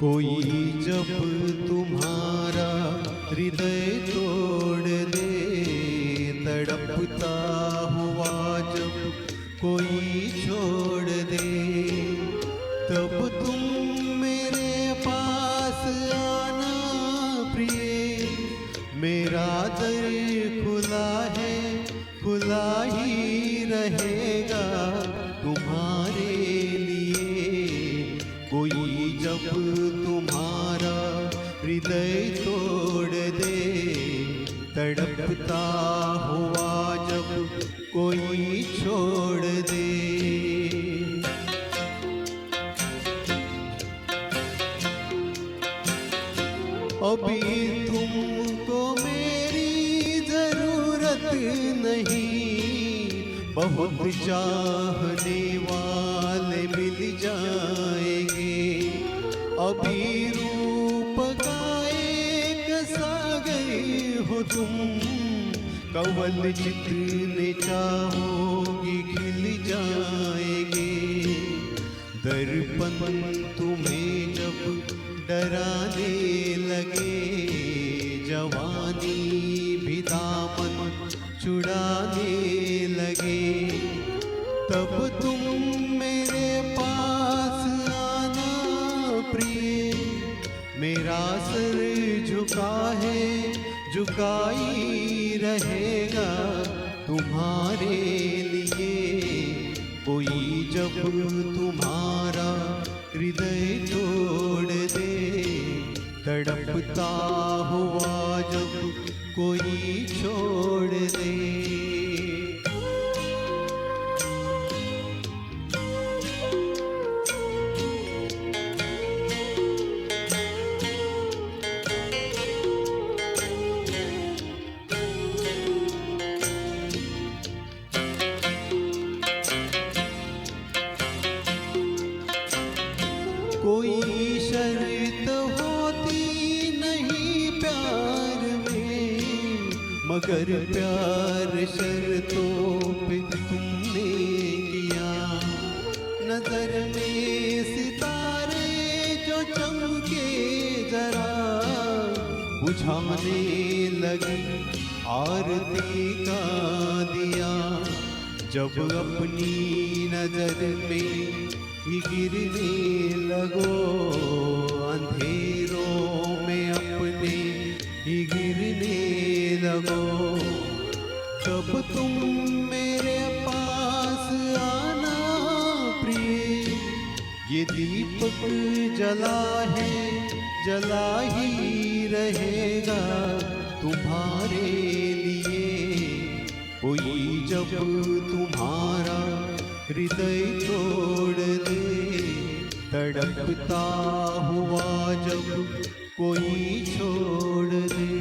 कोई जब तुम्हारा हृदय तोड़ दे, तड़पता हुआ जब कोई छोड़ दे, तब तुम मेरे पास आना प्रिय। मेरा दर खुला है, खुला ही रहेगा तुम्हारे लिए। कोई जब तुम्हारा हृदय तोड़ दे, तड़पता हुआ जब कोई छोड़ दे। अभी तुमको मेरी जरूरत नहीं, बहुत चाहने वाले मिल जाएंगे। अभी रूप का एक सागर हो तुम, कवल जितने चाहोगी खिल जाएंगे। दर्पण तुम्हें जब डराने लगे, जवानी भी दामन छुड़ाने लगे, तब तुम मेरे पास आना प्रिय। मेरा सर झुका है, झुका ही रहेगा तुम्हारे लिए। कोई जब तुम्हारा हृदय तोड़ दे, तड़पता हुआ जब कोई छोड़ दे। कोई शर्त होती नहीं प्यार में, मगर प्यार शर्तों पे तुमने किया। नजर में सितारे जो चमके जरा, बुझाने लगी आरती का दिया। जब अपनी नजर में ही गिरने लगो, अंधेरों में अपने ही गिरने लगो, तब तुम मेरे पास आना प्रिय। ये दीपक जला है, जला ही रहेगा तुम्हारे लिए। कोई जब तुम्हारा हृदय तोड़ दे, तड़पता हुआ जब कोई छोड़ दे।